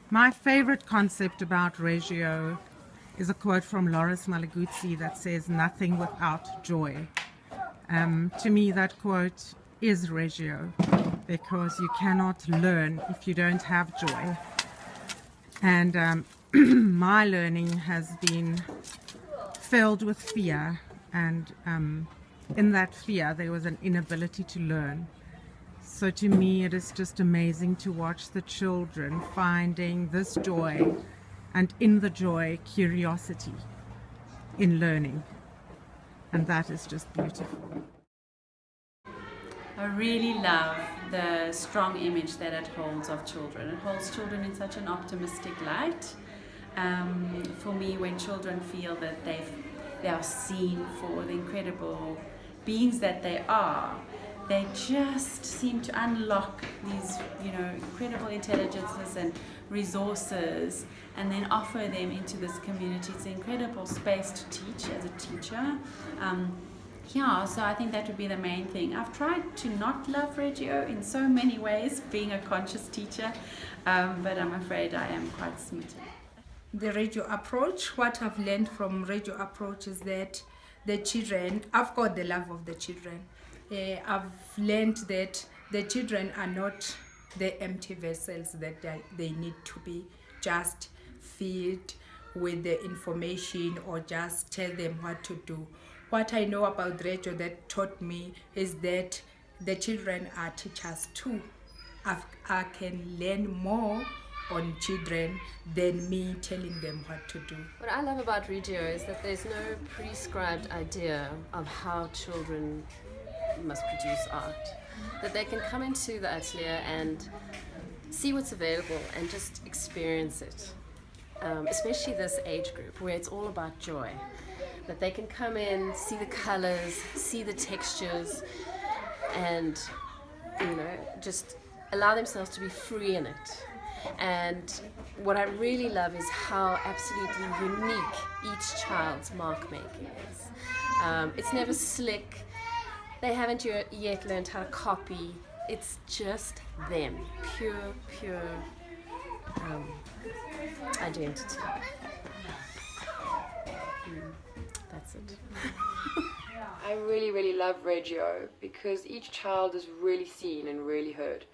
My favorite concept about Reggio is a quote from Loris Malaguzzi that says, "Nothing without joy." To me, that quote is Reggio, because you cannot learn if you don't have joy. And my learning has been filled with fear, and in that fear, there was an inability to learn. So to me, it is just amazing to watch the children finding this joy, and in the joy, curiosity in learning. And that is just beautiful. I really love the strong image that it holds of children. It holds children in such an optimistic light. For me, when children feel that they are seen for the incredible beings that they are, they just seem to unlock these, incredible intelligences and resources, and then offer them into this community. It's an incredible space to teach as a teacher. So I think that would be the main thing. I've tried to not love Reggio in so many ways, being a conscious teacher, but I'm afraid I am quite smitten. The Reggio approach, what I've learned from Reggio approach is that the children, I've got the love of the children. I've learned that the children are not the empty vessels that they need to be just filled with the information or just tell them what to do. What I know about Reggio that taught me is that the children are teachers too. I can learn more on children than me telling them what to do. What I love about Reggio is that there's no prescribed idea of how children must produce art. That they can come into the atelier and see what's available and just experience it. Especially this age group where it's all about joy. That they can come in, see the colors, see the textures, and just allow themselves to be free in it. And what I really love is how absolutely unique each child's mark making is. It's never slick. They haven't yet learned how to copy. It's just them, pure identity. That's it. I really love Reggio because each child is really seen and really heard.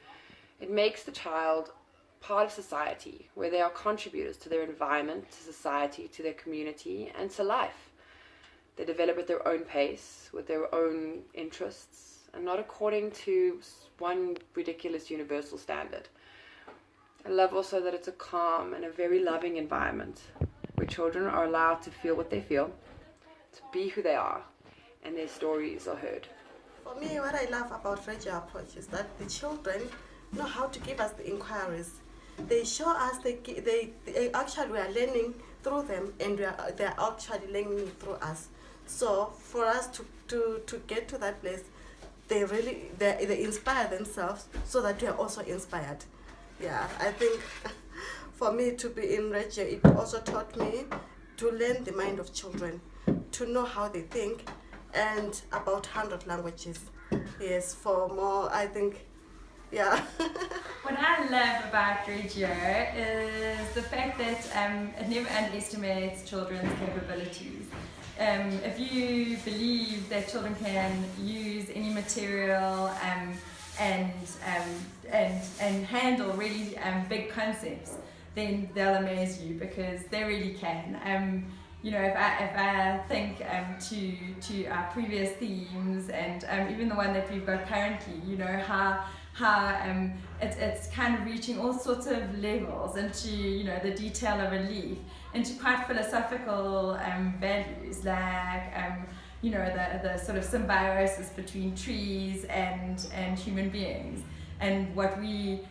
It makes the child part of society, where they are contributors to their environment, to society, to their community, and to life. They develop at their own pace, with their own interests, and not according to one ridiculous universal standard. I love also that it's a calm and a very loving environment, where children are allowed to feel what they feel, to be who they are, and their stories are heard. For me, what I love about Reggio approach is that the children know how to give us the inquiries. They show us, they actually, we are learning through them, and they are actually learning through us. So for us to get to that place, they inspire themselves so that we are also inspired. Yeah, I think for me to be in Reggio, it also taught me to learn the mind of children, to know how they think, and about 100 languages. Yes, for more, I think, yeah. What I love about Reggio is the fact that it never underestimates children's capabilities. If you believe that children can use any material and handle really big concepts, then they'll amaze you, because they really can. If I think to our previous themes, and even the one that we've got currently, how it's kind of reaching all sorts of levels into the detail of relief, into quite philosophical values, like the sort of symbiosis between trees and human beings, and what we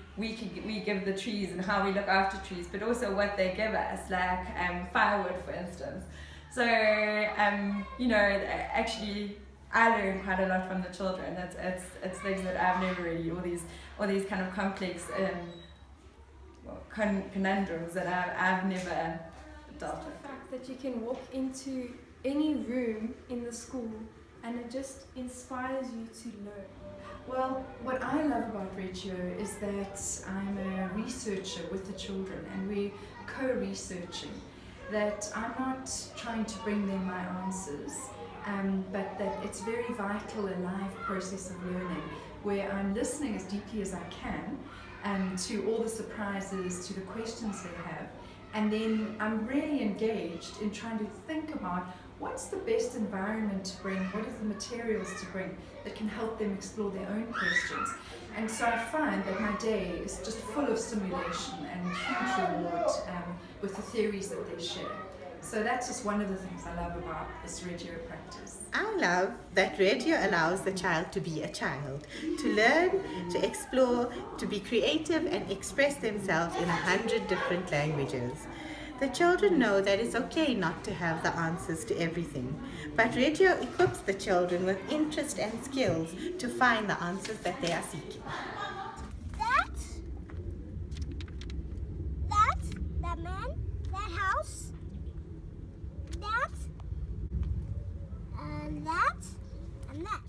give the trees and how we look after trees, but also what they give us, like firewood, for instance. So actually I learn quite a lot from the children. It's things that I've never really, all these kind of complex conundrums that I've never dealt with. The fact that you can walk into any room in the school and it just inspires you to learn. Well, what I love about Reggio is that I'm a researcher with the children, and we're co-researching, that I'm not trying to bring them my answers, but that it's very vital, a live process of learning, where I'm listening as deeply as I can to all the surprises, to the questions they have, and then I'm really engaged in trying to think about what's the best environment to bring, what are the materials to bring that can help them explore their own questions. And so I find that my day is just full of stimulation and huge reward with the theories that they share. So that's just one of the things I love about this Reggio practice. I love that Reggio allows the child to be a child, to learn, to explore, to be creative and express themselves in 100 different languages. The children know that it's okay not to have the answers to everything, but Reggio equips the children with interest and skills to find the answers that they are seeking. That man, that house, that, and that, and that.